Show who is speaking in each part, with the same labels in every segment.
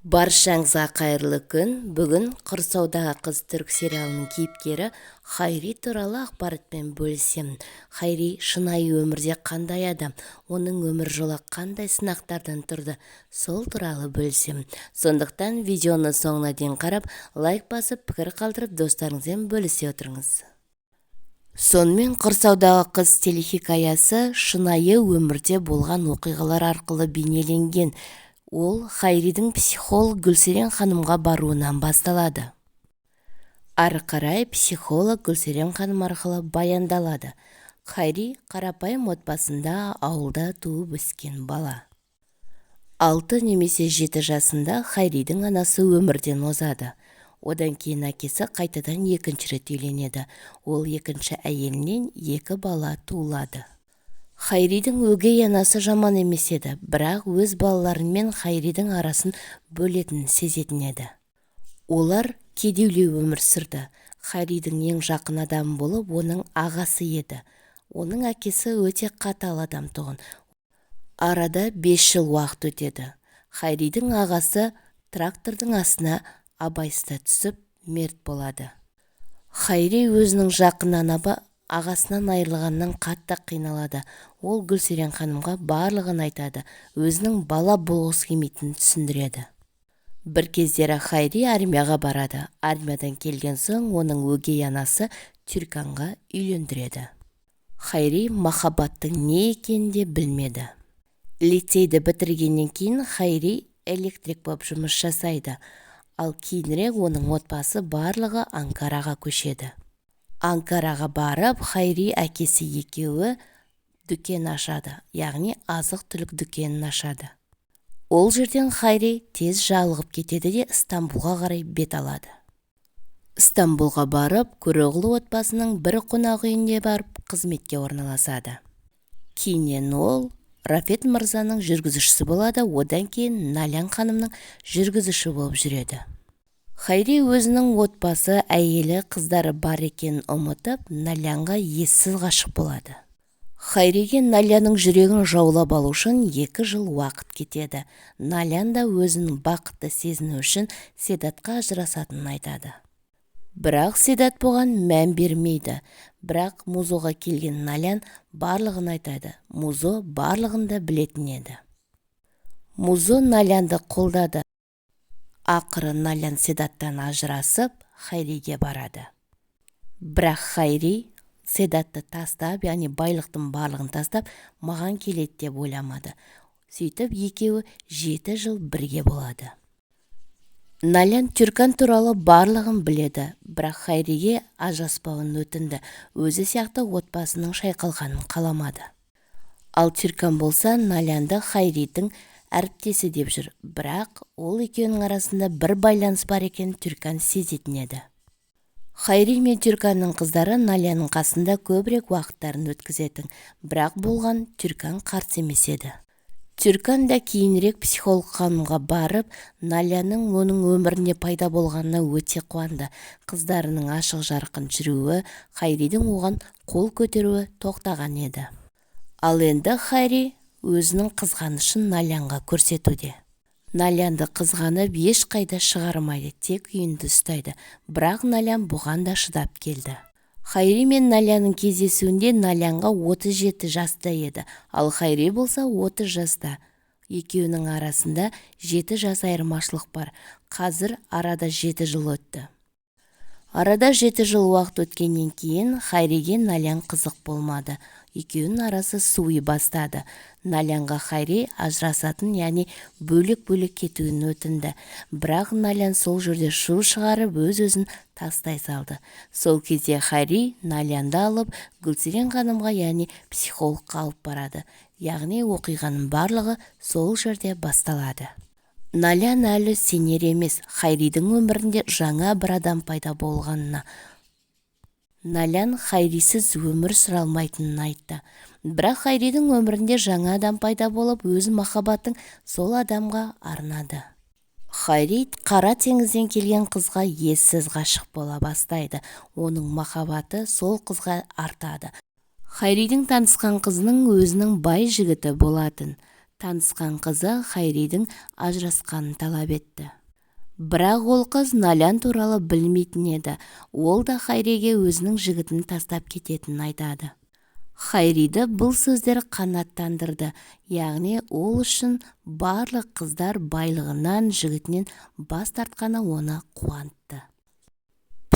Speaker 1: Баршаңызға қайырлы күн. Бүгін Құрсаудағы қыз түрік сериалының кейіпкері Хайри туралы ақпаратпен бөлісемін. Хайри шынайы өмірде қандай адам, оның өмір жолы қандай сынақтардан тұрды, сол туралы бөлісемін. Сондықтан видеоны соңына дейін қарап, лайк басып, пікір қалдырып, достарыңызбен бөлісе отырыңыз. Сонымен Құрсаудағы қыз телехикаясы шынайы өмірде болған оқиғалар арқылы бейнеленген. Ол Хайридің психолог Гүлсерен ханымға баруынан басталады. Ары қарай психолог Гүлсерен ханым арқылы баяндалады. Хайри қарапайым отбасында ауылда туып өскен бала. 6 немесе 7 жасында Хайридің анасы өмірден озады. Одан кейін әкесі қайтадан екінші рет үйленеді. Ол екінші әйелінен 2 бала туылады. Хайридің өгей анасы жаман емес еді, бірақ өз балаларымен Хайридің арасын бөлетінін сезетін еді. Олар кедейлеу өмір сүрді. Хайридің ең жақын адамы болып, оның ағасы еді. Оның әкесі өте қатал адам тұғын. Арада 5 жыл уақыт өтеді. Хайридің ағасы трактордың астына абайсызда түсіп, мерт болады. Хайри өзінің жақын ағасынан айырылғаннан қатты қиналады. Ол Гүлсерен ханымға барлығын айтады, өзінің бала болғысы келмейтінін түсіндіреді. Бір кездері Хайри армияға барады. Армиядан келген соң оның өгей анасы Түрканға үйлендіреді. Хайри махаббаттың не екенін де білмеді. Лицейді бітіргеннен кейін Хайри электрик болып жұмыс жасайды. Ал кейінірек оның отбасы барлығы Анкараға көшеді. Анкараға барып, Хайри әкесі екеуі дүкен ашады, яғни азық-түлік дүкенін ашады. Ол жерден Хайри тез жалығып кетеді де Стамбулға қарай бет алады. Стамбулға барып, Көреғұлы отбасының бір қонақ үйінде барып қызметке орналасады. Кейіннен ол Рафет мырзаның жүргізушісі болады, одан кейін Налян ханымның жүргізуші болып жүреді. Хайри өзінің отбасы, әйелі, қыздары бар екенін ұмытып, Налянға ессіз ғашық болады. Хайриге Налянның жүрегін жаулап алу үшін 2 жыл уақыт кетеді. Налян да өзінің бақытты сезіну үшін Седатқа ажырасатынын айтады. Бірақ Седат бұған мән бермейді. Бірақ Музоға келген Налян барлығын айтады. Музо барлығын да білетін еді. Музо Налянды қолдады. Ақыры Налян Седаттан ажырасып, Хайриге барады. Бірақ Хайри Седатты тастап, яғни байлықтың барлығын тастап, маған келеді деп ойламады. Сөйтіп, екеуі 7 жыл бірге болады. Налян Түркан туралы барлығын біледі, бірақ Хайриге ажыраспауын өтінді. Өзі сияқты отбасының шайқалғанын қаламады. Ал Түркан болса, Налянды Хайридің әріптесі деп жүр, бірақ ол екеуінің арасында бір байланыс бар екен Түркан сезетін еді. Хайри мен Түрканның қыздары Налянның қасында көбірек уақыттарын өткізетін, бірақ болған Түркан қарсы емес еді. Түркан да кейінірек психолог ханымға барып, Налянның оның өмірінде пайда болғанына өте қуанды. Қыздарының ашық жарқын жүруі, Хайридің оған қол көтеруі тоқтаған еді. Ал енді Хайри өзінің қызғанышын Налянға көрсетуде. Налянды қызғанып ешқайда шығармайды, тек үйінде ұстайды. Бірақ Налян бұған да шыдап келді. Хайри мен Налянның кездесуінде Налянға 37 жаста еді, ал Хайри болса 30 жаста. Екеуінің арасында 7 жас айырмашылық бар. Қазір арада 7 жыл өтті. Арада 7 жыл уақыт өткеннен кейін Хайриге Налян қызық болмады. Екеуінің арасы суый бастады. Налянға Хайри ажырасатын, яғни бөлек-бөлек кетуін өтінді. Бірақ Налян сол жерде шу шығарып, өз-өзін тастай салды. Сол кезде Хайри Налянды алып, Гүлсерен ханымға, яғни психологқа алып барады. Яғни оқиғаның барлығы сол жерде басталады. Налян әлі сенер емес, Хайридің өмірінде жаңа бір адам пайда болғанына. Налян Хайрисіз өмір сүре алмайтынын айтты. Бірақ Хайридің өмірінде жаңа адам пайда болып, өз махаббатын сол адамға арнады. Хайри Қара теңізден келген қызға ессіз ғашық бола бастайды. Оның махаббаты сол қызға артады. Хайридің танысқан қызының өзінің бай жігіті болатын. Танысқан қызы Хайридің ажырасқанын талап етті. Бірақ ол қыз Налян туралы білмейтін еді. Ол да Хайриге өзінің жігітін тастап кететінін айтады. Хайриді бұл сөздер қанаттандырды, яғни ол үшін барлық қыздар байлығынан, жігітінен бас тартқаны оны қуантты.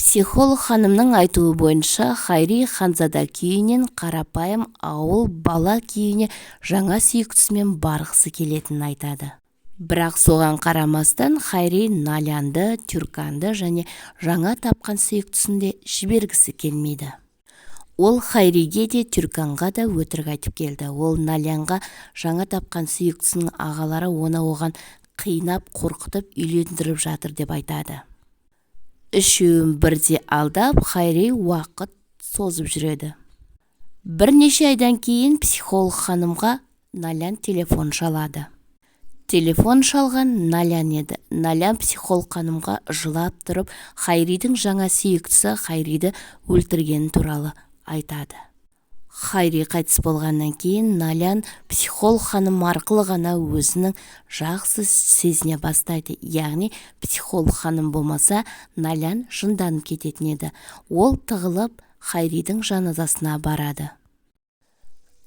Speaker 1: Психолог ханымның айтуы бойынша, Хайри ханзада күйінен қарапайым ауыл бала күйіне жаңа сүйіктісімен барғысы келетінін айтады. Бірақ соған қарамастан Хайри Налянды, Тюрканды және жаңа тапқан сүйіктісін де жібергісі келмейді. Ол Хайриге де Тюрканға да өтірік айтып келді. Ол Налянға жаңа тапқан сүйіктісінің ағалары оған қинап, қорқытып үйлендіріп жатыр деп айтады. Үшеуін бірде алдап, Хайри уақыт созып жүреді. Бірнеше айдан кейін психолог ханымға Налян телефон шалады. Телефон шалған Налян еді. Налян психолог ханымға жылап тұрып, Хайридің жаңа сүйіктісі Хайриді өлтіргені туралы айтады. Хайри қайтыс болғаннан кейін Налян психолог ханым арқылы ғана өзінің жақсы сезіне бастайды. Яғни психолог ханым болмаса, Налян жынданып кететін еді. Ол тығылып Хайридің жаназасына барады.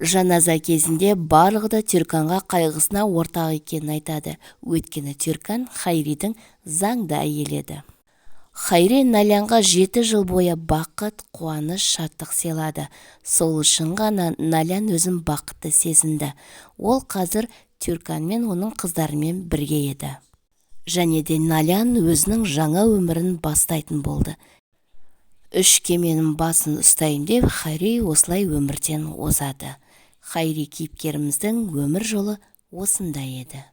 Speaker 1: Жаназа кезінде барлығы да Тюрканға қайғысына ортақ екенін айтады. Өйткені Тюркан Хайридің заңды әйелі еді. Хайри Налянға 7 жыл бойы бақыт, қуаныш, шаттық сыйлады. Сол үшін ғана Налян өзін бақытты сезінді. Ол қазір Тюрканмен оның қыздарымен бірге еді. Және де Налян өзінің жаңа өмірін бастайтын болды. 3 кеменің басын ұстайын деп Хайри осылай өмірден озады. Хайри кейіпкеріміздің өмір жолы осындай еді.